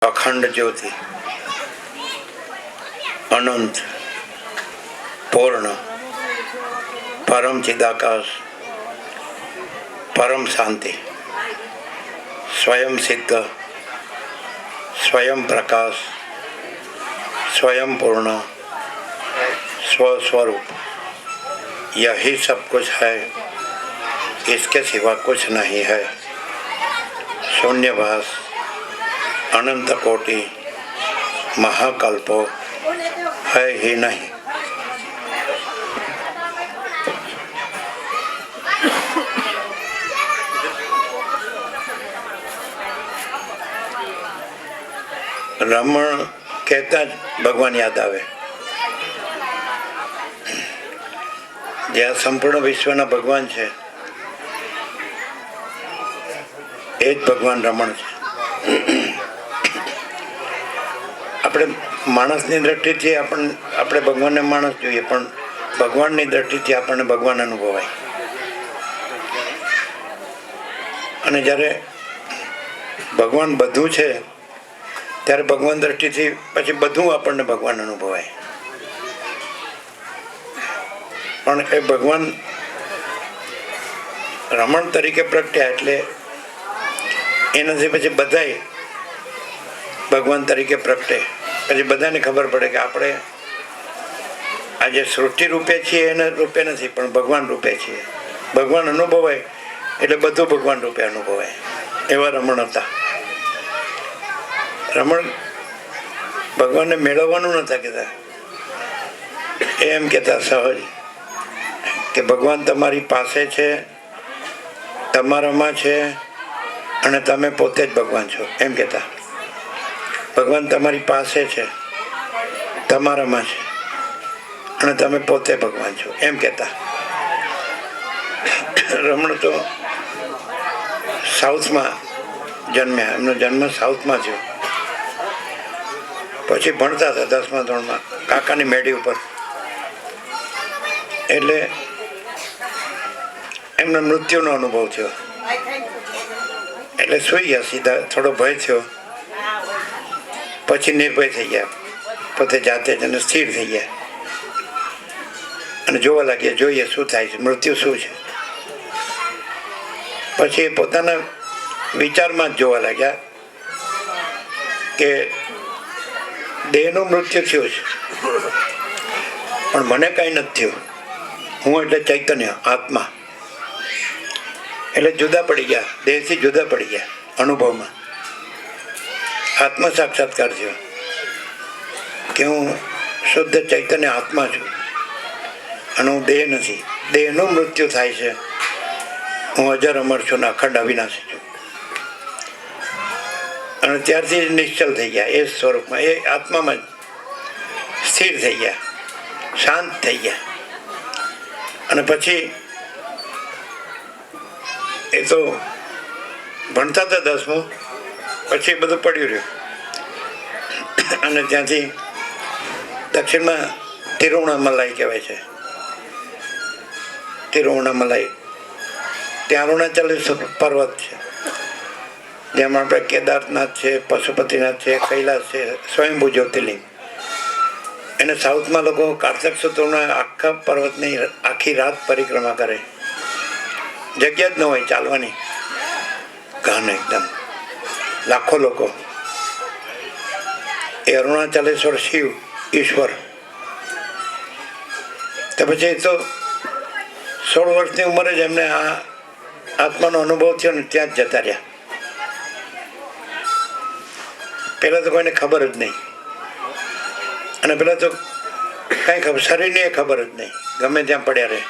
અખંડ જ્યોતિ, અનંત, પૂર્ણ, પરમ ચિદાકાશ, પરમ શાંતિ, સ્વયં સિદ્ધ, स्वयं प्रकाश, स्वयं पूर्ण, स्वस्वरूप, यही सब कुछ है, इसके सिवा कुछ नहीं है। शून्यभास, अनंत कोटि, महाकल्पो है ही नहीं। રમણ કહેતા જ ભગવાન યાદ આવે. જે આ સંપૂર્ણ વિશ્વના ભગવાન છે એ જ ભગવાન રમણ છે. આપણે માણસની દ્રષ્ટિથી આપણે ભગવાનને માણસ જોઈએ, પણ ભગવાનની દ્રષ્ટિથી આપણને ભગવાન અનુભવાય. અને જ્યારે ભગવાન બધું છે ત્યારે ભગવાન દ્રષ્ટિથી પછી બધું આપણને ભગવાન અનુભવાય. પણ એ ભગવાન રમણ તરીકે પ્રગટ્યા એટલે એનાથી પછી બધાય ભગવાન તરીકે પ્રગટે. પછી બધાને ખબર પડે કે આપણે આજે સૃષ્ટિ રૂપે છીએ એના રૂપે નથી, પણ ભગવાન રૂપે છીએ. ભગવાન અનુભવાય એટલે બધું ભગવાન રૂપે અનુભવાય. એવા રમણ હતા. રમણ ભગવાનને મેળવવાનું નતા કહેતા, એમ કહેતા સહજ કે ભગવાન તમારી પાસે છે, તમારામાં છે, અને તમે પોતે જ ભગવાન છો. એમ કહેતા ભગવાન તમારી પાસે છે, તમારામાં છે, અને તમે પોતે ભગવાન છો. એમ કહેતા. રમણ તો સાઉથમાં જન્મ્યા. એમનો જન્મ સાઉથમાં થયો. પછી ભણતા હતા 10મા ધોરણમાં કાકાની મેડી ઉપર. એટલે એમનો મૃત્યુનો અનુભવ થયો. એટલે સુઈ ગયા સીધા. થોડો ભય થયો, પછી નિર્ભય થઈ ગયા પોતે જાતે જ, અને સ્થિર થઈ ગયા અને જોવા લાગ્યા, જોઈએ શું થાય છે, મૃત્યુ શું છે. પછી એ પોતાના વિચારમાં જ જોવા લાગ્યા કે દેહનું મૃત્યુ થયું છે, પણ મને કાંઈ નથી થયું. હું એટલે ચૈતન્ય, આત્મા. એટલે જુદા પડી ગયા, દેહથી જુદા પડી ગયા અનુભવમાં. આત્મ સાક્ષાત્કાર થયો કે હું શુદ્ધ ચૈતન્ય આત્મા છું અને હું દેહ નથી. દેહનું મૃત્યુ થાય છે, હું અજર અમર છું ને અખંડ અવિનાશી છું. અને ત્યારથી નિશ્ચલ થઈ ગયા એ સ્વરૂપમાં, એ આત્મામાં જ સ્થિર થઈ ગયા, શાંત થઈ ગયા. અને પછી એ તો ભણતા હતા 10મું, પછી બધું પડ્યું રહ્યું. અને ત્યાંથી દક્ષિણમાં તિરુવણામલાઈ કહેવાય છે. તિરુવણામલાઈ ત્યાં અરુણાચલ પર્વત છે, જેમાં આપણે કેદારનાથ છે, પશુપતિનાથ છે, કૈલાસ છે, સ્વયંભૂ જ્યોતિર્લિંગ. એને સાઉથમાં લોકો કાર્તક સૂત્રોના આખા પર્વતની આખી રાત પરિક્રમા કરે. જગ્યા જ ન હોય ચાલવાની, ઘન એકદમ, લાખો લોકો. એ અરુણાચલેશ્વર શિવ ઈશ્વર. તો પછી તો 16 વર્ષની ઉંમરે જ એમને આ આત્માનો અનુભવ થયો ને ત્યાં જ જતા રહ્યા. પહેલાં તો કોઈને ખબર જ નહીં. અને પહેલાં તો કાંઈ ખબર, શરીરની એ ખબર જ નહીં. ગમે ત્યાં પડ્યા રહે,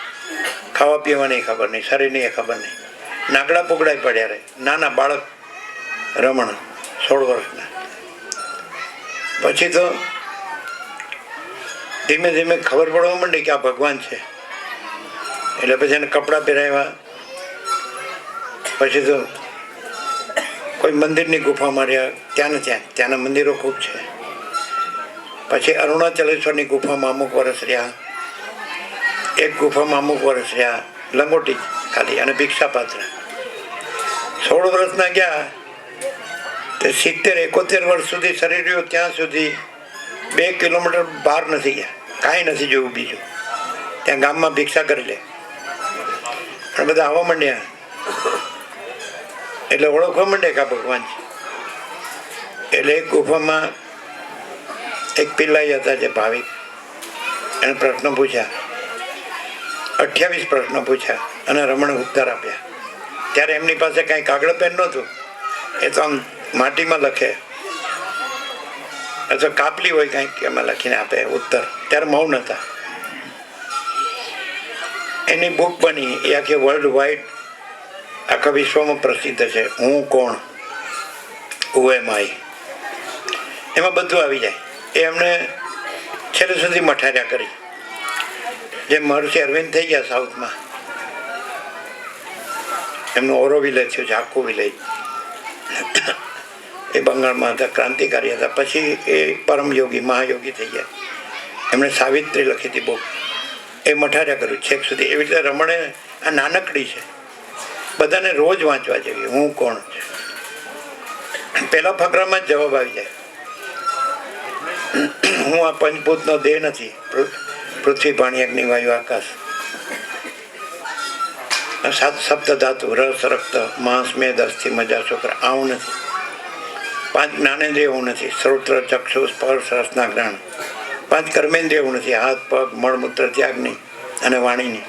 ખાવા પીવાની ખબર નહીં, શરીરની એ ખબર નહીં. નાગડા પોગડાય પડ્યા રહે. નાના બાળક રમણ 16 વર્ષના. પછી તો ધીમે ધીમે ખબર પડવા માંડી કે આ ભગવાન છે. એટલે પછી એને કપડાં પહેરાવ્યા. પછી તો કોઈ મંદિરની ગુફામાં રહ્યા, ત્યાં ને ત્યાંના મંદિરો ખૂબ છે. પછી અરુણાચલેશ્વરની ગુફામાં અમુક વર્ષ રહ્યા, એક ગુફામાં અમુક વર્ષ રહ્યા, લંગોટી ખાલી અને ભિક્ષાપાત્ર. 16 વર્ષના ગયા તે 70-71 વર્ષ સુધી શરીર રહ્યું ત્યાં સુધી 2 કિલોમીટર બહાર નથી ગયા, કાંઈ નથી જોયું બીજું. ત્યાં ગામમાં ભિક્ષા કરી લે, પણ બધા આવવા માંડ્યા એટલે ઓળખવા માંડે કે ભગવાન છે. એટલે એક ગુફામાં એક પિલ્લાઈ હતા જે ભાવિક, એને પ્રશ્ન પૂછ્યા, 28 પ્રશ્ન પૂછ્યા અને રમણે ઉત્તર આપ્યા. ત્યારે એમની પાસે કાંઈ કાગળ પેન નહોતું, એ તો આમ માટીમાં લખે અથવા કાપલી હોય કાંઈક એમાં લખીને આપે ઉત્તર. ત્યારે મૌન હતા. એની બુક બની, એ આખી વર્લ્ડ વાઇડ આખા વિશ્વમાં પ્રસિદ્ધ છે. હું કોણ, હુ એમ આઈ, એમાં બધું આવી જાય. એ એમને છેલ્લે સુધી મઠાર્યા કરી. જે મહર્ષિ અરવિંદ થઈ ગયા સાઉથમાં, એમનું ઓરો વિલેજ થયું છે, આખું વિલેજ. એ બંગાળમાં હતા, ક્રાંતિકારી હતા. પછી એ પરમયોગી મહાયોગી થઈ ગયા. એમણે સાવિત્રી લખી હતી બુક, એ મઠાર્યા કર્યું છેક સુધી. એવી રીતે રમણે આ નાનકડી છે, બધાને રોજ વાંચવા જેવી. હું કોણ છે, પહેલા ફકરામાં જ જવાબ આવી જાય. હું આ પંચભૂતનો દેહ નથી, પૃથ્વી પાણી અગ્નિ વાયુ આકાશ. 7 સપ્ત ધાતુ, રસ રક્ત માંસ મેદ અસ્થિ મજા શુક્ર, આવું નથી. 5 જ્ઞાનેન્દ્રિય હું નથી, શ્રોત્ર ચક્ષુ સ્પર્શ રસના ગ્રહણ. 5 કર્મેન્દ્રિય હું નથી, હાથ પગ મળમૂત્ર ત્યાગની અને વાણીની.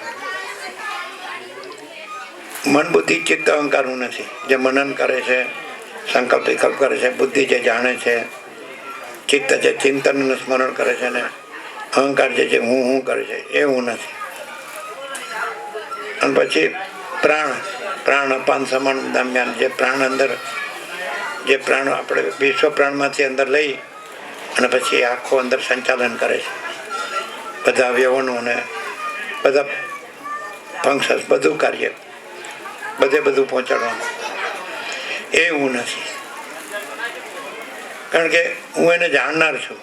મન બુદ્ધિ ચિત્ત અહંકાર હું નથી, જે મનન કરે છે, સંકલ્પ વિકલ્પ કરે છે. બુદ્ધિ જે જાણે છે, ચિત્ત જે ચિંતન અને સ્મરણ કરે છે, ને અહંકાર જે હું કરે છે, એ હું નથી. અને પછી પ્રાણ અપાન સમાન દરમિયાન જે પ્રાણ અંદર, જે પ્રાણ આપણે વિશ્વ પ્રાણમાંથી અંદર લઈ અને પછી આખો અંદર સંચાલન કરે છે, બધા અવયવોનું ને બધા ફંક્શન્સ, બધું કાર્ય બધું પહોંચાડવાનું, એ હું નથી. કારણ કે હું એને જાણનાર છું.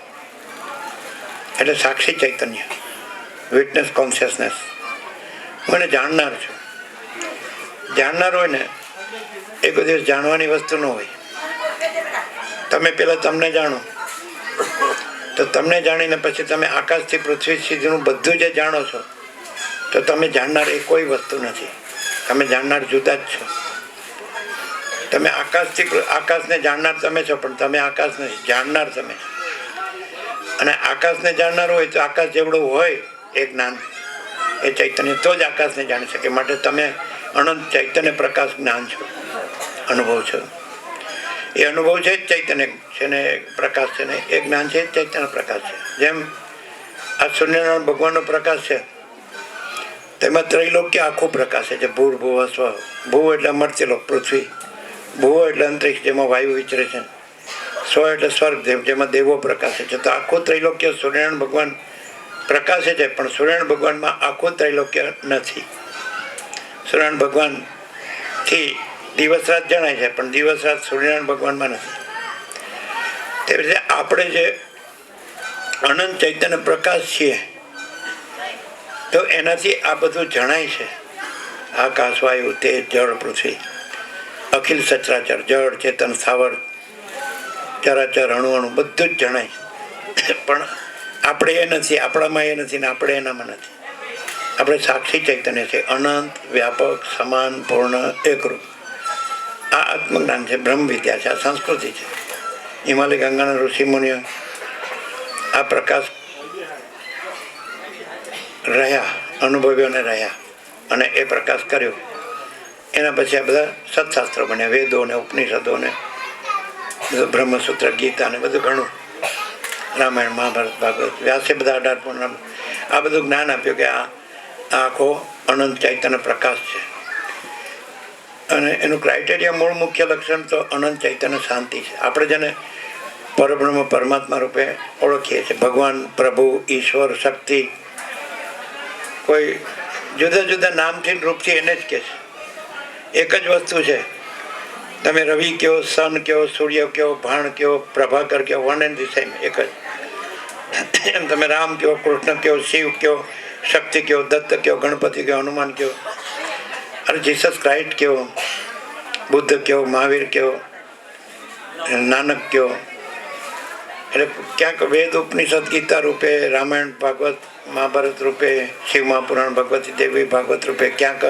એટલે સાક્ષી ચૈતન્ય, વિટનેસ કોન્શિયસનેસ. હું એને જાણનાર છું. જાણનાર હોય ને એ કોઈ દિવસ જાણવાની વસ્તુ ન હોય. તમે પહેલાં તમને જાણો, તો તમને જાણીને પછી તમે આકાશથી પૃથ્વી સુધીનું બધું જે જાણો છો, તો તમે જાણનાર એ કોઈ વસ્તુ નથી. તમે જાણનાર જુદા જ છો. તમે આકાશને જાણનાર તમે છો, પણ તમે આકાશ નથી, જાણનાર તમે. અને આકાશને જાણનાર હોય તો આકાશ જેવડું હોય એ જ્ઞાન, એ ચૈતન્ય, તો જ આકાશને જાણી શકે. માટે તમે અનંત ચૈતન્ય પ્રકાશ જ્ઞાન છો, અનુભવ છો. એ અનુભવ છે જ ચૈતન્ય છે ને, પ્રકાશ છે ને, એ જ્ઞાન છે જ ચૈતન્ય પ્રકાશ છે. જેમ આ સૂર્યનારાયણ ભગવાનનો પ્રકાશ છે, તેમાં ત્રૈલોક્ય આખું પ્રકાશ છે. ભૂર ભૂવ સ્વ. ભૂ એટલે મર્ત્યલોક પૃથ્વી, ભૂવ એટલે અંતરિક્ષ જેમાં વાયુ વિચરે છે, સ્વ એટલે સ્વર્ગ જેમાં દેવો પ્રકાશે છે. તો આખું ત્રૈલોક્ય સૂર્યનારાયણ ભગવાન પ્રકાશે છે, પણ સૂર્યનારાયણ ભગવાનમાં આખું ત્રૈલોક્ય નથી. સૂર્યનારાયણ ભગવાનથી દિવસ રાત જણાય છે, પણ દિવસ રાત સૂર્યનારાયણ ભગવાનમાં નથી. તેવી રીતે આપણે જે અનંત ચૈતન્ય પ્રકાશ છીએ, તો એનાથી આ બધું જણાય છે. આકાશ વાયુ તેજ જળ પૃથ્વી, અખિલ સચરાચર, જળ ચેતન સ્થાવર ચરાચર અણુ અણુ બધું જ જણાય. પણ આપણે એ નથી, આપણામાં એ નથી ને આપણે એનામાં નથી. આપણે સાક્ષી ચૈતન્ય છે, અનંત વ્યાપક સમાન પૂર્ણ એકરૂપ. આ આત્મજ્ઞાન છે, બ્રહ્મ વિદ્યા છે, આ સંસ્કૃતિ છે. હિમાલય ગંગાના ઋષિમુનિઓ આ પ્રકાશ રહ્યા, અનુભવીઓને રહ્યા અને એ પ્રકાશ કર્યો. એના પછી આ બધા સત્શાસ્ત્રો બન્યા, વેદો ને ઉપનિષદો ને બધું, બ્રહ્મસૂત્ર, ગીતા ને બધું ઘણું, રામાયણ મહાભારત ભાગવત, વ્યાસે બધા 18 પૂર્ણ આ બધું જ્ઞાન આપ્યું કે આ આખો અનંત ચૈતન્ય પ્રકાશ છે. અને એનું ક્રાઇટેરિયા, મૂળ મુખ્ય લક્ષણ તો અનંત ચૈતન્ય શાંતિ છે. આપણે જેને પરબ્રહ્મ પરમાત્મા રૂપે ઓળખીએ છીએ, ભગવાન, પ્રભુ, ઈશ્વર, શક્તિ, કોઈ જુદા જુદા નામથી રૂપથી એને જ કહે છે. એક જ વસ્તુ છે. તમે રવિ કયો, સન કયો, સૂર્ય કયો, ભાણ કયો, પ્રભાકર કયો, વન એન્ડ ધી સેમ, એક જ. એમ તમે રામ કયો, કૃષ્ણ કયો, શિવ કયો, શક્તિ કયો, દત્ત કયો, ગણપતિ કયો, હનુમાન કયો, અરે જીસસ ક્રાઇસ્ટ કયો, બુદ્ધ કયો, મહાવીર કયો, નાનક કયો, એટલે ક્યાંક વેદ ઉપનિષદ ગીતા રૂપે, રામાયણ ભાગવત મહાભારત રૂપે, શિવ મહાપુરાણ ભગવતી દેવી ભાગવત રૂપે, ક્યાંક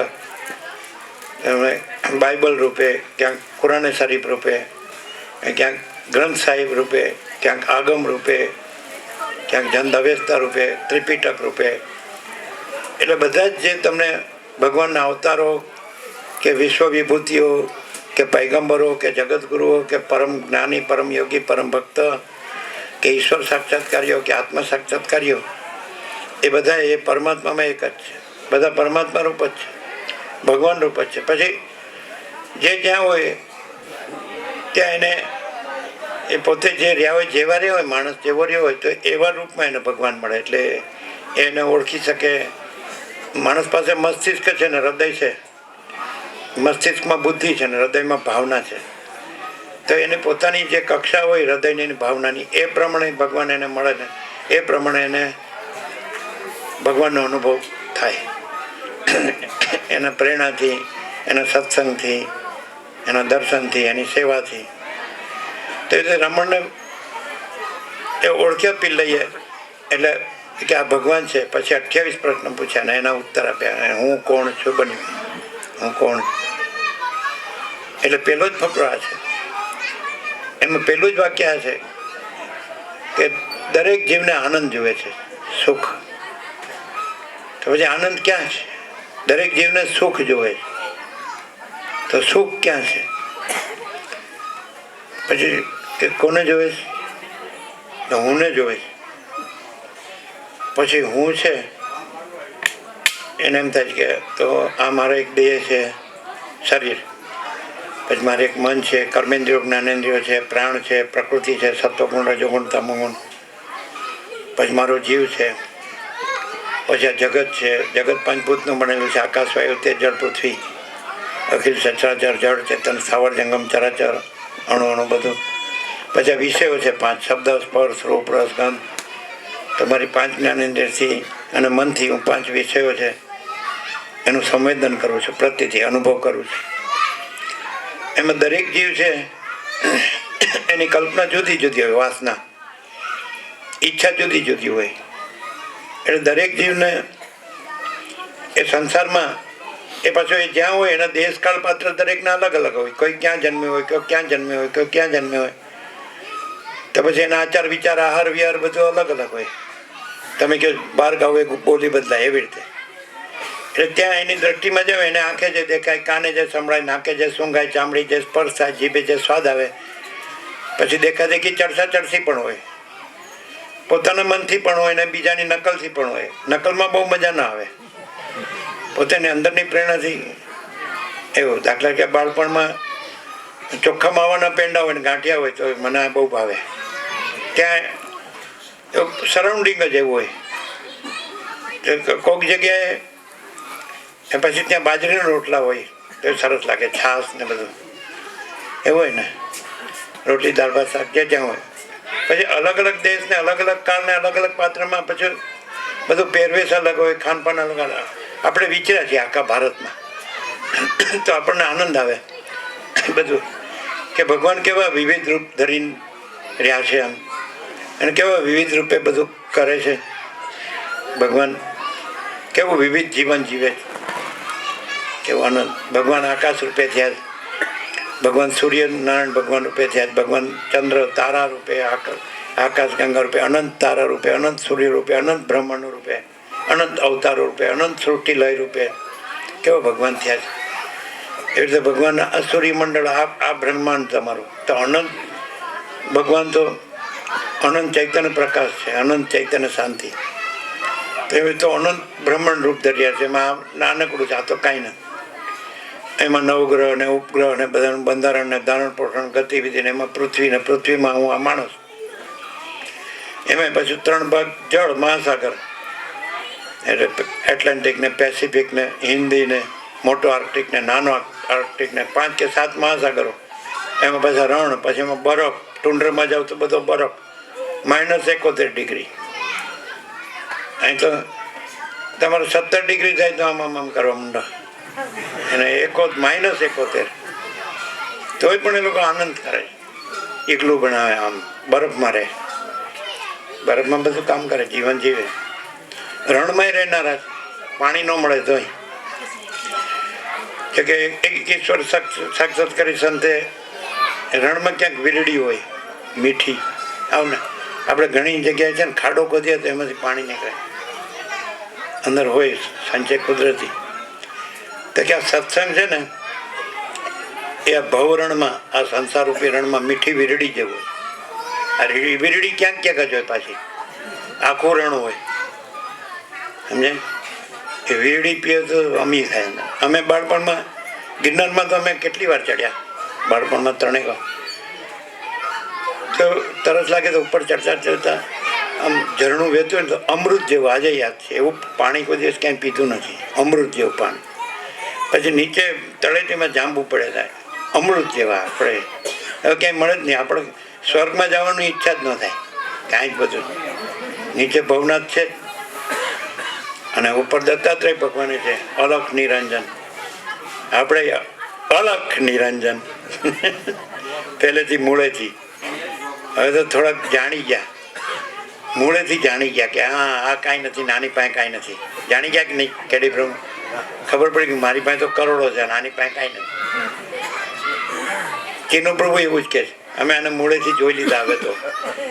બાઇબલ રૂપે, ક્યાંક કુરાને શરીફ રૂપે, ક્યાંક ગ્રંથ સાહિબ રૂપે, ક્યાંક આગમ રૂપે, ક્યાંક જન અવેસ્તા રૂપે, ત્રિપિટક રૂપે. એટલે બધા જ જે તમને ભગવાનના અવતારો કે વિશ્વ વિભૂતિઓ કે પૈગંબરો કે જગતગુરુઓ કે પરમ જ્ઞાની, પરમ યોગી, પરમ ભક્ત કે ઈશ્વર સાક્ષાત્કારીઓ કે આત્મ સાક્ષાત્કારીઓ, એ બધા એ પરમાત્મામાં એક જ છે. બધા પરમાત્મા રૂપ જ છે, ભગવાન રૂપ જ છે. પછી જે જ્યાં હોય ત્યાં એને એ પોતે જે રહ્યા હોય, જેવા રહ્યા હોય, માણસ જેવો રહ્યો હોય તો એવા રૂપમાં એને ભગવાન મળે. એટલે એને ઓળખી શકે. માણસ પાસે મસ્તિષ્ક છે ને હૃદય છે. મસ્તિષ્કમાં બુદ્ધિ છે ને હૃદયમાં ભાવના છે. તો એને પોતાની જે કક્ષા હોય હૃદયની ભાવનાની, એ પ્રમાણે ભગવાન એને મળે ને એ પ્રમાણે એને ભગવાનનો અનુભવ થાય. એના પ્રેરણાથી, એના સત્સંગથી, એના દર્શનથી, એની સેવાથી. તો એ રમણને એ ઓળખ્યા પી લઈએ એટલે કે આ ભગવાન છે. પછી 28 પ્રશ્ન પૂછ્યા ને એના ઉત્તર આપ્યા. હું કોણ છું બન્યું, હું કોણ. એટલે પેલો જ ફકરો આ છે. એમાં પેલું જ વાક્ય આ છે કે દરેક જીવને આનંદ જુએ છે, સુખ. તો પછી આનંદ ક્યાં છે? દરેક જીવને સુખ જોવે છે. તો સુખ ક્યાં છે? પછી કે કોને જોવે છે? તો હુંને જોવે છે. પછી હું છે એને એમ થાય કે તો આ મારો એક દેહ છે, શરીર. પછી મારે એક મન છે, કર્મેન્દ્રિયો, જ્ઞાનેન્દ્રિયો છે, પ્રાણ છે, પ્રકૃતિ છે, સત્વગુણ, રજોગુણ, તમોગુણ. પછી મારો જીવ છે. પછી આ જગત છે. જગત પંચભૂતનું બનેલું છે. આકાશ, વાયુ, તેજ, જળ, પૃથ્વી, અખિલ સચરાચર, જળ, ચેતન, સ્થાવર, જંગમ, ચરાચર, અણુ અણુ બધું. પછી આ વિષયો છે 5: શબ્દ, સ્પર્શ, રૂપ, રસ, ગંધ. તમારી 5 જ્ઞાનેન્દ્રિયથી અને મનથી હું 5 વિષયો છે એનું સંવેદન કરું છું, પ્રતિથી અનુભવ કરું છું. એમાં દરેક જીવ છે એની કલ્પના જુદી જુદી હોય, વાસના, ઈચ્છા જુદી જુદી હોય. એટલે દરેક જીવને એ સંસારમાં એ પાછો એ જ્યાં હોય એના દેશકાળ પાત્ર દરેકના અલગ અલગ હોય. કોઈ ક્યાં જન્મ્યો હોય, કોઈ ક્યાં જન્મ્યો હોય, કોઈ ક્યાં જન્મ્યો હોય. તો પછી એના આચાર વિચાર, આહાર વિહાર બધું અલગ અલગ હોય. તમે કહો બહાર ગાવે બોલી બદલાય એવી રીતે. એટલે ત્યાં એની દ્રષ્ટિમાં જાવ, એને આંખે જે દેખાય, કાને જે સંભળાય, નાકે જે સૂંઘાય, ચામડી જે સ્પર્શ થાય, જીભે જે સ્વાદ આવે. પછી દેખાદેખી ચડસા ચડસી પણ હોય, પોતાના મનથી પણ હોય ને બીજાની નકલથી પણ હોય. નકલમાં બહુ મજા ના આવે, પોતાની અંદરની પ્રેરણાથી એવું. દાખલા કે બાળપણમાં ચોખ્ખા માવાના પેંડા હોય ને ગાંઠિયા હોય તો મને બહુ ભાવે. ત્યાં સરાઉન્ડિંગ જ એવું હોય. કોઈક જગ્યાએ પછી ત્યાં બાજરીના રોટલા હોય તો સરસ લાગે, છાશ ને બધું એવું હોય ને, રોટલી, દાળ, ભાત, શાક જે ત્યાં હોય. પછી અલગ અલગ દેશને, અલગ અલગ કાળને, અલગ અલગ પાત્રમાં પછી બધું પહેરવેશ અલગ હોય, ખાનપાન અલગ અલગ. આપણે વિચર્યા છીએ આખા ભારતમાં તો આપણને આનંદ આવે બધું કે ભગવાન કેવા વિવિધ રૂપ ધરીને રહ્યા છે આમ, અને કેવા વિવિધ રૂપે બધું કરે છે. ભગવાન કેવું વિવિધ જીવન જીવે છે, કેવો આનંદ. ભગવાન આકાશ રૂપે થયા, ભગવાન સૂર્યનારાયણ ભગવાન રૂપે થયા, ભગવાન ચંદ્ર તારા રૂપે, આકાશ ગંગા રૂપે, અનંત તારા રૂપે, અનંત સૂર્ય રૂપે, અનંત બ્રહ્માંડ રૂપે, અનંત અવતારો રૂપે, અનંત સૃષ્ટિ લય રૂપે કેવો ભગવાન થયા છે. એવી રીતે ભગવાન આ સૂર્યમંડળ, આ બ્રહ્માંડ તમારું તો અનંત ભગવાન તો અનંત ચૈતન્ય પ્રકાશ છે, અનંત ચૈતન્ય શાંતિ. તો એવી તો અનંત બ્રહ્માંડ રૂપ ધર્યા છે. એમાં નાનકડું છે, આ તો કાંઈ નથી. એમાં નવગ્રહ ને ઉપગ્રહ ને બધાનું બંધારણ ને ધારણ પોષણ ગતિવિધિ ને એમાં પૃથ્વી ને પૃથ્વીમાં હું આ માણસ. એમાં પછી 3 ભાગ જળ, મહાસાગર એટલે એટલાન્ટિક ને પેસિફિક ને હિન્દી ને મોટો આર્કટિક ને નાનો આર્કટિક ને 5 કે 7 મહાસાગરો. એમાં પાછા રણ, પછી એમાં બરફ. ટુંડ્રમાં જાવ તો બધો બરફ, -71 ડિગ્રી. અહીં તો તમારે 17 ડિગ્રી થાય તો આમ આમ કરવા માંડો, અને -71 તોય પણ એ લોકો આનંદ કરે. એકલું બનાવે, આમ બરફમાં રહે, બરફમાં બધું કામ કરે, જીવન જીવે. રણમાં રહેનારા પાણી ન મળે તોય કે એક ઈશ્વર સાક્ષાત કરી સંતે રણમાં ક્યાંક વીરડી હોય મીઠી, આવું ને આપણે ઘણી જગ્યાએ છે ને ખાડો ખોદીએ તો એમાંથી પાણી નીકળે, અંદર હોય સંચય કુદરતી. તો કે આ સત્સંગ છે ને એ આ ભવરણમાં, આ સંસારરૂપી રણમાં મીઠી વીરડી જેવું હોય. આ વીરડી ક્યાંક ક્યાંક જ હોય, પાછી આખું રણ હોય, સમજે? એ વીરડી પીએ તો અમી થાય. અમે બાળપણમાં ગિરનારમાં તો અમે કેટલી વાર ચડ્યા, બાળપણમાં 3 વાર. તો તરસ લાગે તો ઉપર ચડતા ચડતા આમ ઝરણું વહેતું હોય ને તો અમૃત જેવું, આજે યાદ છે, એવું પાણી કોઈ દિવસ ક્યાંય પીધું નથી, અમૃત જેવું પાણી. પછી નીચે તળેટીમાં જાંબુ પડે થાય, અમૃત જેવા. આપણે હવે ક્યાંય મળે જ નહીં. આપણે સ્વર્ગમાં જવાની ઈચ્છા જ ન થાય, કાંઈ જ બધું. નીચે ભવનાથ છે અને ઉપર દત્તાત્રેય ભગવાન છે, અલખ નિરંજન. આપણે અલખ નિરંજન પહેલેથી મૂળેથી. હવે તો થોડાક જાણી ગયા, મૂળેથી જાણી ગયા કે હા આ કાંઈ નથી, નાની પાસે કાંઈ નથી. જાણી ગયા કે નહીં કેડી પ્રભુ? ખબર પડી કે મારી પાસે તો કરોડો છે, નાની પાસે કાંઈ નથી. કિનો પ્રભુ એવું જ કહે છે, અમે આને મૂળેથી જોઈ લીધા. હવે તો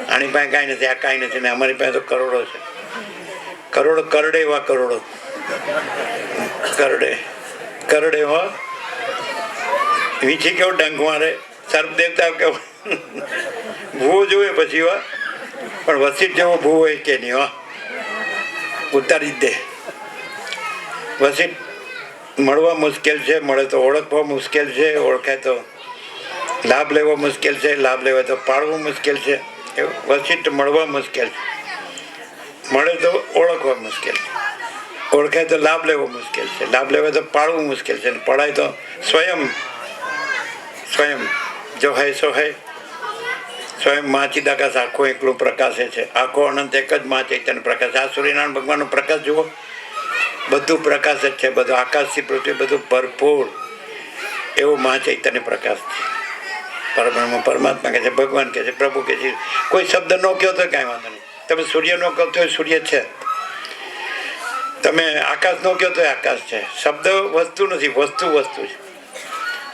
આની પાસે કાંઈ નથી, આ કાંઈ નથી, ને અમારી પાસે તો કરોડો છે. કરોડો કરડે એવા કરોડો, કરડે કરડે એવા. વીંછી કેવો ડંખ મારે, સર્પ દેવતા કેવો ભૂવો જોવે પછી વા, પણ વસીટ જેવો ભૂવો હોય કે નહીં, હા ઉતારી જ દે. વસીટ મળવા મુશ્કેલ છે, મળે તો ઓળખવા મુશ્કેલ છે, ઓળખાય તો લાભ લેવો મુશ્કેલ છે, લાભ લેવા તો પાળવું મુશ્કેલ છે. વસીટ મળવા મુશ્કેલ છે, મળે તો ઓળખવા મુશ્કેલ છે, ઓળખાય તો લાભ લેવો મુશ્કેલ છે, લાભ લેવા તો પાળવું મુશ્કેલ છે, પડાય તો સ્વયં જો હૈ સો હૈ. સ્વયં મા ચિદાકાશ આખો એકલો પ્રકાશે છે, આખો અનંત એક જ મા ચૈતન્ય પ્રકાશ. આ સૂર્યનારાયણ ભગવાનનો પ્રકાશ જુઓ, બધું પ્રકાશ જ છે, બધું આકાશથી પૃથ્વી બધું ભરપૂર એવો મા ચૈતન્ય પ્રકાશ છે. પરબ્રહ્મ પરમાત્મા કહે છે, ભગવાન કહે છે, પ્રભુ કહે છે. કોઈ શબ્દ ન કહો તો કાંઈ વાંધો નહીં. તમે સૂર્ય નો કહો તો સૂર્ય છે, તમે આકાશ નો કહો તો આકાશ છે. શબ્દ વસ્તુ નથી, વસ્તુ વસ્તુ છે.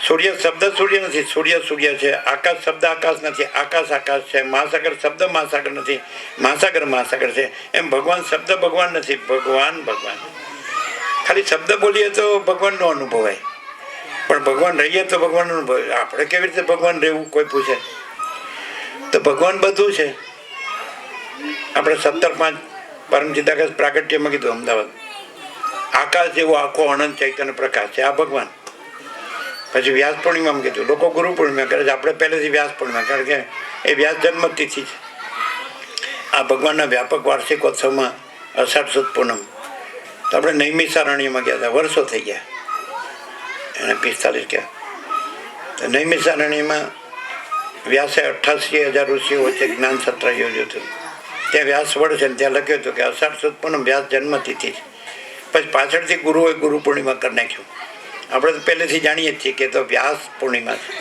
સૂર્ય શબ્દ સૂર્ય નથી, સૂર્ય સૂર્ય છે. આકાશ શબ્દ આકાશ નથી, આકાશ આકાશ છે. મહાસાગર શબ્દ મહાસાગર નથી, મહાસાગર મહાસાગર છે. એમ ભગવાન શબ્દ ભગવાન નથી, ભગવાન ભગવાન. ખાલી શબ્દ બોલીએ તો ભગવાન નો અનુભવાય, પણ ભગવાન રહીએ તો ભગવાન નો અનુભવ. આપણે કેવી રીતે ભગવાન રહેવું કોઈ પૂછે તો ભગવાન બધું છે. આપણે 17/5 પરમ ચિદાકાશ પ્રાગટ્યમાં કીધું, અમદાવાદ આકાશ જેવો આખો અનંત ચૈતન્ય પ્રકાશ છે, આ ભગવાન. પછી વ્યાસ પૂર્ણિમામાં કીધું, લોકો ગુરુ પૂર્ણિમા કરે છે, આપણે પહેલેથી વ્યાસ પૂર્ણિમા, કારણ કે એ વ્યાસ જન્મતિથિ છે. આ ભગવાનના વ્યાપક વાર્ષિકોત્સવમાં અષાઢ સુદ પૂનમ તો આપણે નૈમિષારણ્યમાં ગયા હતા, વર્ષો થઈ ગયા એને 45 ગયા. તો નૈમિષારણ્યમાં વ્યાસે 88,000 ઋષિઓ વચ્ચે જ્ઞાન સત્ર યોજ્યું હતું. ત્યાં વ્યાસ વડ છે ને ત્યાં લખ્યું હતું કે અષાઢ સુદ પૂનમ વ્યાસ જન્મતિથિ છે. પછી પાછળથી ગુરુએ ગુરુ પૂર્ણિમા કરી નાખ્યું. આપણે તો પહેલેથી જાણીએ જ છીએ કે તો વ્યાસ પૂર્ણિમા છે.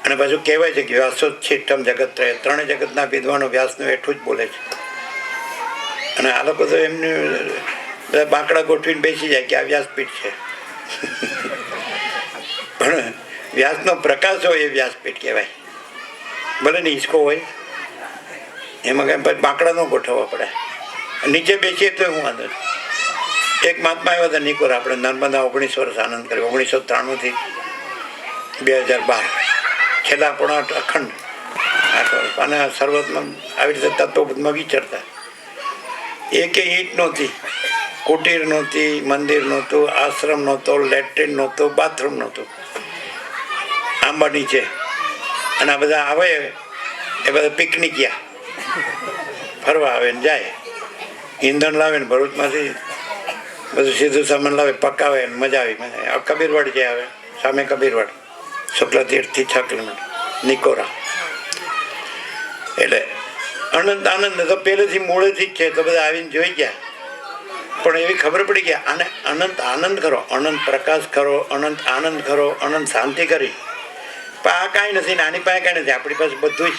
અને પાછું કહેવાય છે કે વ્યાસોચ્છિષ્ટમ જગત રહે, 3 જગતના વિદ્વાનો વ્યાસનું એટલું જ બોલે છે. અને આ લોકો તો એમને બધા બાંકડા ગોઠવીને બેસી જાય કે આ વ્યાસપીઠ છે. પણ વ્યાસનો પ્રકાશ હોય એ વ્યાસપીઠ કહેવાય. ભલે ને હિંચકો હોય એમાં કાંઈ પછી બાંકડા ન ગોઠવવા પડે, નીચે બેસીએ તો હું વાંધો. એક મહાત્મા આવ્યા હતા નિકોર, આપણે નર્મદા 19 વર્ષ આનંદ કર્યો, 1993 થી 2012, છેલ્લા 8 અખંડ 8 વર્ષ. અને શરૂઆતમાં આવી રીતે તત્વબોધમાં વિચારતા. એકે ઈંટ નહોતી, કુટીર નહોતી, મંદિર નહોતું, આશ્રમ નહોતો, લેટ્રિન નહોતું, બાથરૂમ નહોતું. આંબા નીચે અને આ બધા આવે એ બધા પિકનિકિયા ફરવા આવે ને જાય, ઈંધણ લાવે ને ભરૂચમાંથી બધું સીધું સામાન લાવે, પકાવે ને મજા આવી. કબીરવાડ જે આવે સામે, કબીરવાડ શુક્લતીર્થથી 6 કિલોમીટર નિકોરા. એટલે અનંત આનંદ તો પહેલેથી મૂળેથી જ છે. તો બધા આવીને જોઈ ગયા, પણ એવી ખબર પડી ગયા આને અનંત આનંદ કરો, અનંત પ્રકાશ કરો, અનંત આનંદ કરો, અનંત શાંતિ કરી પણ આ કાંઈ નથી ને આની પાસે કાંઈ નથી, આપણી પાસે બધું જ.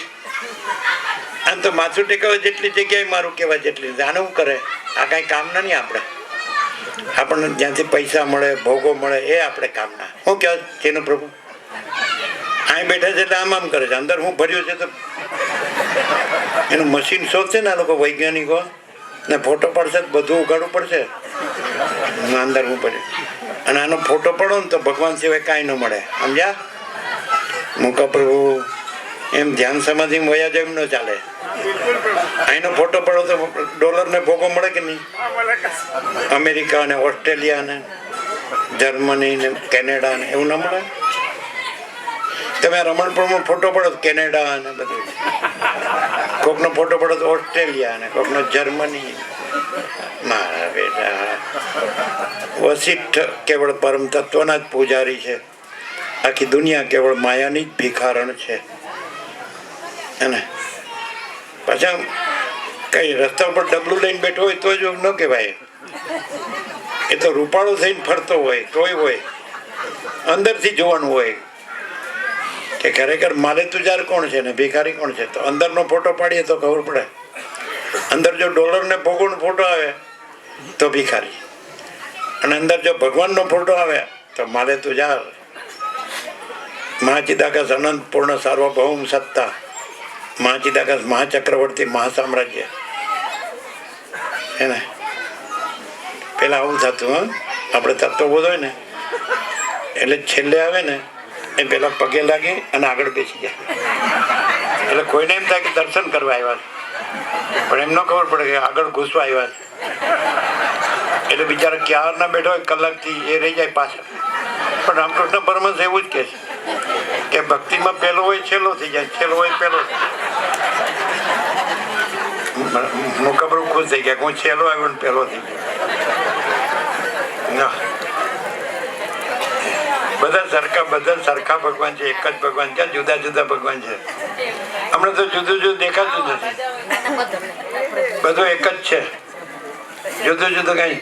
આમ તો માથું ટેકવા જેટલી જગ્યાએ મારું કહેવા જેટલી, આને શું કરે? આ કાંઈ કામના નહીં. આપણને જ્યાંથી પૈસા મળે, ભોગો મળે, એ આપણે કામના. શું કહેવાય જેનું પ્રભુ અહીં બેઠા છે એટલે આમ કરે છે, અંદર હું ભર્યું છે તો એનું મશીન શોધશે ને આ લોકો વૈજ્ઞાનિકો, ને ફોટો પડશે બધું ઉગાડવું પડશે અંદર હું પડ્યું. અને આનો ફોટો પડો ને તો ભગવાન સિવાય કાંઈ ન મળે. સમજ્યા? મૂકા પ્રભુ એમ ધ્યાન સમાધિ વયા જાય એમ ન ચાલે. અહીંનો ફોટો પડો તો ડોલર ને ભોગો મળે કે નહીં? અમેરિકા ને ઓસ્ટ્રેલિયા ને જર્મની ને કેનેડા ને એવું ના મળે. તમે રમણપુરમાં ફોટો પડો તો કેનેડા ને બધું, કોકનો ફોટો પડો તો ઓસ્ટ્રેલિયા ને કોકનો જર્મની. મારા બેટા વશિષ્ઠ કેવળ પરમ તત્વના જ પૂજારી છે, આખી દુનિયા કેવળ માયાની જ ભિખારણ છે. અને પાછા કઈ રસ્તા ઉપર ડબલું લઈને બેઠો હોય તો જ ન કહેવાય. એ તો રૂપાળો થઈને ફરતો હોય તોય હોય, અંદરથી જોવાનું હોય કે ખરેખર મારે તુજાર કોણ છે ને ભિખારી કોણ છે. તો અંદરનો ફોટો પાડીએ તો ખબર પડે. અંદર જો ડોલર ને ભોગોનો ફોટો આવે તો ભિખારી, અને અંદર જો ભગવાનનો ફોટો આવે તો મારે તુજાર. મહાચિદાકાશ અનંત પૂર્ણ સાર્વભૌમ સત્તા, મહાચિદાકાશ મહાચક્રવર્તી મહાસામ્રાજ્ય. એને પેલા આવું થતું. આપણે તત્વબોધ હોય ને એટલે છેલ્લે આવે ને એ પેલા પગે લાગી અને આગળ બેસી જાય. એટલે કોઈને એમ થાય કે દર્શન કરવા આવ્યા છે, પણ એમ ન ખબર પડે કે આગળ ઘૂસવા આવ્યા છે. એટલે બિચારા ક્યાર ના બેઠો હોય કલાકથી એ રહી જાય પાછળ. પણ રામકૃષ્ણ પરમહંસ એવું જ કહે છે કે ભક્તિમાં પેલો હોય છેલ્લો થઈ જાય, છેલ્લો હોય પેલો. મુકબરો ખુશ થઈ ગયા, હું છેલ્લો આવ્યો ને પેલો થઈ ગયો. બધા સરખા ભગવાન છે, એક જ ભગવાન છે, જુદા જુદા ભગવાન છે. હમણાં તો જુદું જુદું દેખાતું નથી, બધું એક જ છે. જુદું જુદું કઈ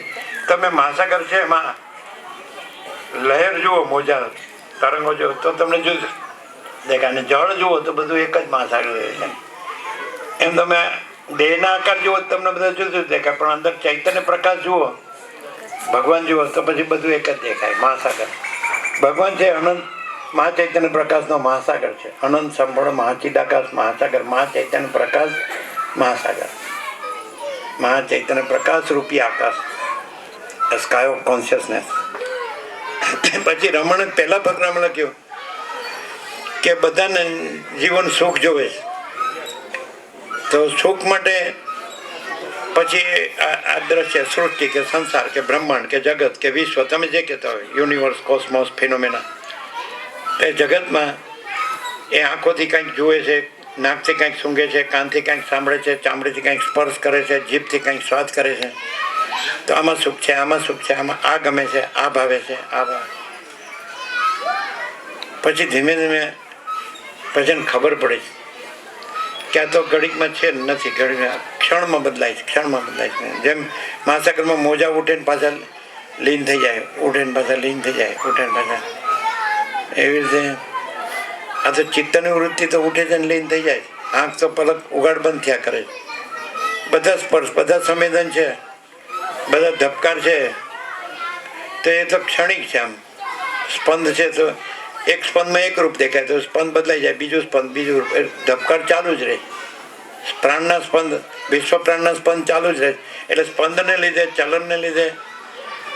તમે મહાસાગર છે એમાં લહેર જુઓ, મોજા તરંગો જુઓ તો તમને જુદું દેખાય, ને જળ જુઓ તો બધું એક જ મહાસાગર છે. એમ તમે દેહના આકાર જુઓ તમને બધા જુદું દેખાય, પણ અંદર ચૈતન્ય પ્રકાશ જુઓ, ભગવાન જુઓ તો પછી બધું એક જ દેખાય. મહાસાગર ભગવાન છે, અનંત મહાચૈતન્ય પ્રકાશનો મહાસાગર છે. અનંત સંપૂર્ણ મહાચિદાકાશ મહાસાગર, મહાચૈતન્ય પ્રકાશ મહાસાગર, મહાચૈતન્ય પ્રકાશ રૂપી આકાશ, સ્કાય ઓફ કોન્શિયસનેસ. પછી રમણે પહેલા ફકરામાં લખ્યું કે બધાને જીવન સુખ જોવે છે, તો સુખ માટે પછી આ દ્રશ્ય સૃષ્ટિ કે સંસાર કે બ્રહ્માંડ કે જગત કે વિશ્વ, તમે જે કહેતા હોય યુનિવર્સ, કોસ્મોસ, ફિનોમેના, એ જગતમાં એ આંખોથી કંઈક જુએ છે, નાકથી કંઈક સૂંઘે છે, કાનથી કંઈક સાંભળે છે, ચામડીથી કંઈક સ્પર્શ કરે છે, જીભથી કંઈક સ્વાદ કરે છે. તો આમાં સુખ છે, આમાં સુખ છે, આમાં આ ગમે છે, આ ભાવે છે, આ ભાવે. પછી ધીમે ધીમે પછી ખબર પડે છે કે આ તો ઘડીકમાં છે નથી, ઘડીમાં ક્ષણમાં બદલાય છે, ક્ષણમાં બદલાય છે. જેમ મહાસાગરમાં મોજા ઉઠે ને પાછા લીન થઈ જાય, ઉઠે ને પાછા લીન થઈ જાય, ઉઠે ને પાછા. એવી રીતે આ તો ચિત્તની વૃત્તિ તો ઉઠે છે ને લીન થઈ જાય. આંખ તો પલક ઉગાડ બંધ થયા કરે છે. બધા સ્પર્શ, બધા સંવેદન છે, બધા ધબકાર છે, તો એ તો ક્ષણિક છે. આમ સ્પંદ છે તો એક સ્પંદમાં એક રૂપ દેખાય, તો સ્પંદ બદલાઈ જાય, બીજું સ્પંદ, બીજું રૂપ, ધબકાર ચાલુ જ રહે. પ્રાણના સ્પંદ, વિશ્વ પ્રાણના સ્પંદ ચાલુ જ રહે. એટલે સ્પંદને લીધે, ચલનને લીધે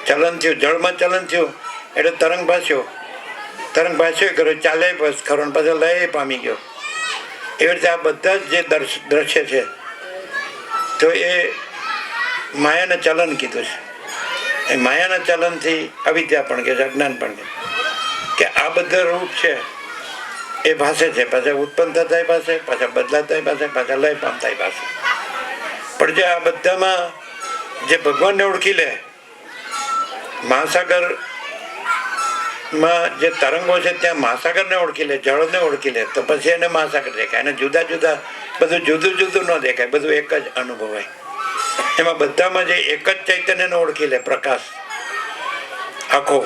ચલન થયું, જળમાં ચલન થયું એટલે તરંગ ભાસ્યો, તરંગ ભાસ્યો કર્યો, ચાલે બસ ખરો, પછી લય પામી ગયો. એવી રીતે આ બધા જ જે દ્રશ્ય છે તો એ માયાના ચલન કીધું છે. એ માયાના ચલનથી અવિદ્યા પણ કે છે, અજ્ઞાન પણ કે આ બધા રૂપ છે એ ભાષે છે, પાછા ઉત્પન્ન થતા પાસે, પાછા બદલાતા પાસે, પાછા લય પામતા પાસે. પણ જે આ બધામાં જે ભગવાનને ઓળખી લે, મહાસાગરમાં જે તરંગો છે ત્યાં મહાસાગરને ઓળખી લે, જળને ઓળખી લે, તો પછી એને મહાસાગર દેખાય. એને જુદા જુદા બધું જુદું જુદું ન દેખાય, બધું એક જ અનુભવાય. એમાં બધામાં જે એક જ ચૈતન્યને ઓળખી લે, પ્રકાશ આખો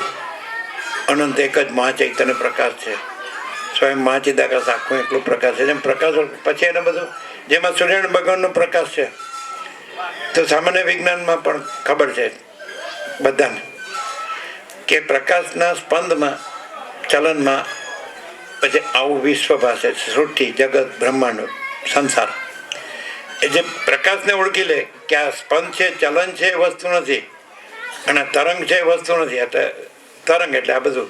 અનંત એક જ મહાચૈતન્ય પ્રકાશ છે, સ્વયં મહાચિદાકાશ આખું એટલું પ્રકાશ છે. જેમ પ્રકાશ પછી એને બધું જેમાં સૂર્યનારાયણ ભગવાનનો પ્રકાશ છે, તો સામાન્ય વિજ્ઞાનમાં પણ ખબર છે બધાને કે પ્રકાશના સ્પંદમાં ચલનમાં પછી આવું વિશ્વ ભાષે સૃષ્ટિ, જગત, બ્રહ્માંડ, સંસાર. એ જે પ્રકાશને ઓળખી લે કે આ સ્પંદ છે, ચલન છે એ વસ્તુ નથી, અને તરંગ છે એ વસ્તુ નથી. એટલે તરંગ એટલે આ બધું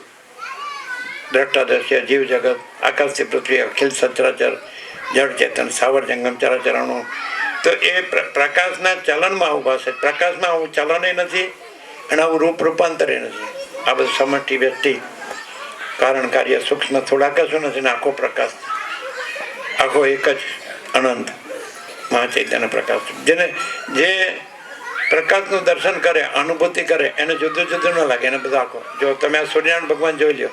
દ્રષ્ટા દ્રશ્ય, જીવ જગત, આકાશથી પૃથ્વી, અખિલ સચરાચર, જળ ચેતન, સાવર જંગમ ચરાચરણો. તો એ પ્રકાશના ચલનમાં આવું ભાષે. પ્રકાશમાં આવું ચલન નથી અને આવું રૂપાંતર નથી. આ બધું સમષ્ટિ, વ્યક્તિ, કારણ, કાર્ય, સૂક્ષ્મ થોડા કશું નથી ને આખો પ્રકાશ, આખો એક જ અનંત મહાચૈતન્ય પ્રકાશ. જે પ્રકાશનું દર્શન કરે, અનુભૂતિ કરે, એને જુદું જુદું ન લાગે. એને બધું આખો જો તમે આ સૂર્યનારાયણ ભગવાન જોઈ લો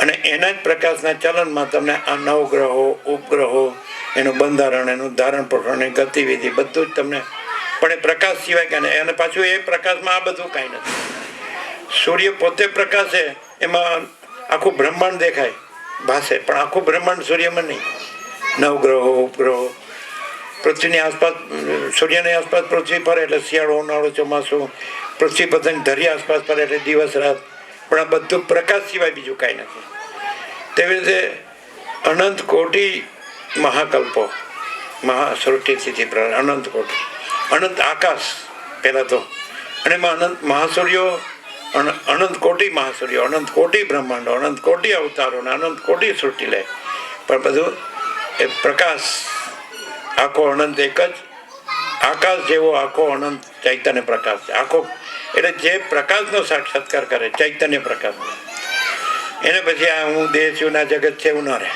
અને એના જ પ્રકાશના ચલનમાં તમને આ નવગ્રહો, ઉપગ્રહો, એનું બંધારણ, એનું ધારણ પોષણ, એની ગતિવિધિ બધું જ તમને, પણ એ પ્રકાશ સિવાય કાંઈ નહીં. અને પાછું એ પ્રકાશમાં આ બધું કાંઈ નથી. સૂર્ય પોતે પ્રકાશ છે, એમાં આખું બ્રહ્માંડ દેખાય, ભાષે, પણ આખું બ્રહ્માંડ સૂર્યમાં નહીં. નવગ્રહો, ઉપગ્રહો, પૃથ્વીની આસપાસ, સૂર્યની આસપાસ પૃથ્વી ફરે એટલે શિયાળો, ઉનાળો, ચોમાસું, પૃથ્વી પોતાની ધરી આસપાસ ફરે એટલે દિવસ રાત, પણ આ બધું પ્રકાશ સિવાય બીજું કાંઈ નથી. તેવી રીતે અનંત કોટી મહાકલ્પો, મહાસૃષ્ટિ, સ્થિતિ, અનંત કોટી, અનંત આકાશ પહેલાં તો, અને એમાં અનંત મહાસૂર્યો, અનંત કોટી મહાસૂર્યો, અનંત કોટી બ્રહ્માંડો, અનંત કોટી અવતારો, અનંત કોટી સૃષ્ટિ લે, પણ બધું એ પ્રકાશ આખો અનંત એક જ આકાશ જેવો આખો અનંત ચૈતન્ય પ્રકાશ છે. આખો એટલે જે પ્રકાશનો સાક્ષાત્કાર કરે, ચૈતન્ય પ્રકાશ, એને પછી આ હું દેહ છું ના જગત છે એવું ન રહે.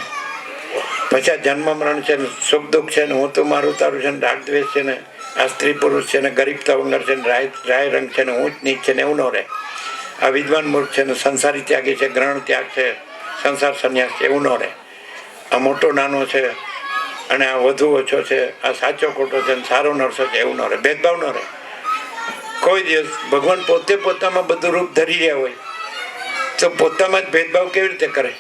પછી આ જન્મ મરણ છે ને સુખ દુઃખ છે ને હું તો મારું તારું છે ને રાગ દ્વેષ છે ને આ સ્ત્રી પુરુષ છે ને ગરીબ તવંગર છે ને રાય રંગ છે ને ઊંચ નીચ છે ને એવું ન રહે. આ વિદ્વાન મૂર્ખ છે ને સંસારી ત્યાગી છે, ગ્રહણ ત્યાગ છે, સંસાર સંન્યાસ છે એવું ન રહે. આ મોટો નાનો છે અને આ વધુ ઓછો છે, આ સાચો ખોટો છે, સારો નરસો છે એવું ન રહે. ભેદભાવ ન રહે કોઈ દિવસ. ભગવાન પોતે પોતામાં બધું રૂપ ધરી રહ્યા હોય તો પોતામાં જ ભેદભાવ કેવી રીતે કરે?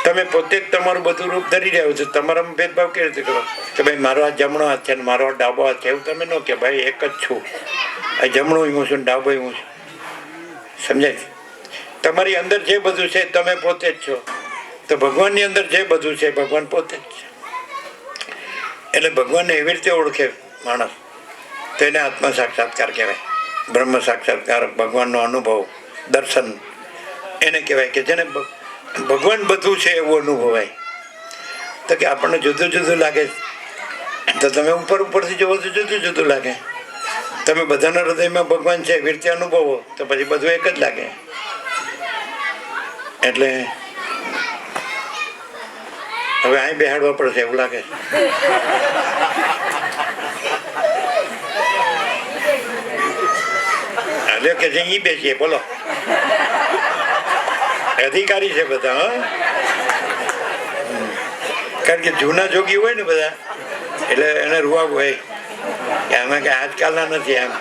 તમે પોતે જ તમારું બધું રૂપ ધરી રહ્યા છો, તમારામાં ભેદભાવ કેવી રીતે કરો કે ભાઈ મારો આ જમણો હાથ છે ને મારો આ ડાબો હાથ છે? એવું તમે ન કે ભાઈ એક જ છું, આ જમણું હું છું ને ડાબો હું છું. સમજાય? તમારી અંદર જે બધું છે તમે પોતે જ છો, તો ભગવાનની અંદર જે બધું છે ભગવાન પોતે જ છે. એટલે ભગવાનને એવી રીતે ઓળખે માણસ તો એને આત્મા સાક્ષાત્કાર કહેવાય. બ્રહ્મ સાક્ષાત્કાર, ભગવાનનો અનુભવ, દર્શન એને કહેવાય કે જેને ભગવાન બધું છે એવું અનુભવાય. તો કે આપણને જુદું જુદું લાગે તો તમે ઉપરથી જોવો તો જુદું જુદું લાગે. તમે બધાના હૃદયમાં ભગવાન છે એવી રીતે અનુભવો તો પછી બધું એક જ લાગે. એટલે હવે અહીં બેહાડવા પડશે એવું લાગે. એટલે કે જે અહીં બેસીએ બોલો, અધિકારી છે બધા. હા, કારણ કે જૂના જોગી હોય ને બધા એટલે એને રૂવાબ હોય કે અમે કઈ આજકાલના નથી એમ.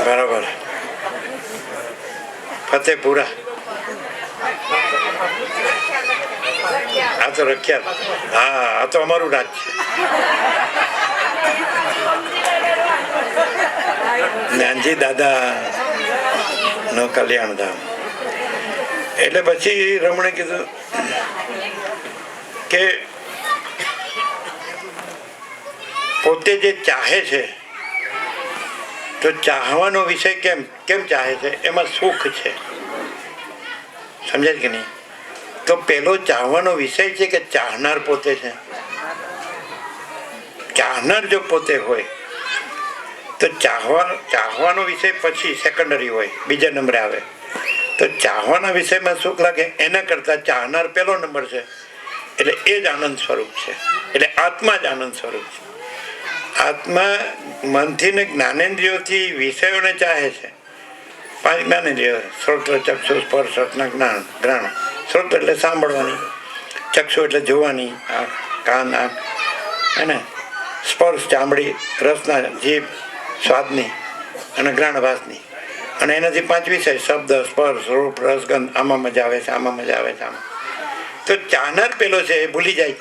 બરાબર. ફતેપુરા આ તો રખ્યાત. હા, આ તો અમારું રાજ છે. જ્ઞાનજી દાદા નો કલ્યાણ ધામ. એટલે પછી રમણે કીધું કે પોતે જે ચાહે છે તો ચાહવાનો વિષય કેમ ચાહે છે? એમાં સુખ છે. સમજાય કે નહીં? તો પેલો ચાહવાનો વિષય છે કે ચાહનાર પોતે છે. ચાહનાર જો પોતે હોય તો ચાહવાનો વિષય પછી સેકન્ડરી હોય, બીજા નંબરે આવે. તો ચાહવાના વિષયમાં સુખ લાગે એના કરતા ચાહનાર પહેલો નંબર છે. એટલે એ જ આનંદ સ્વરૂપ છે. એટલે આત્મા જ આનંદ સ્વરૂપ છે. આત્મા મનથી ને જ્ઞાનેન્દ્રિયોથી વિષયોને ચાહે છે. 5 જ્ઞાનેન્દ્રિયો: શ્રોત્ર, ચક્ષુ, સ્પર્શ, રસના, જ્ઞાન, ગ્રહણ. શ્રોત્ર એટલે સાંભળવાની, ચક્ષુ એટલે જોવાની, આંખ, કાન, આંખ, હે સ્પર્શ ચામડી, રસના જીભ સ્વાદની, અને ગ્રહણ વાસની. અને એનાથી 5 વિષય શબ્દ સ્પર્શ રૂપ રસગંધ આમાં મજા આવે છે આમાં મજા આવે છે આમાં. તો ચાહનાર પેલો છે એ ભૂલી જાય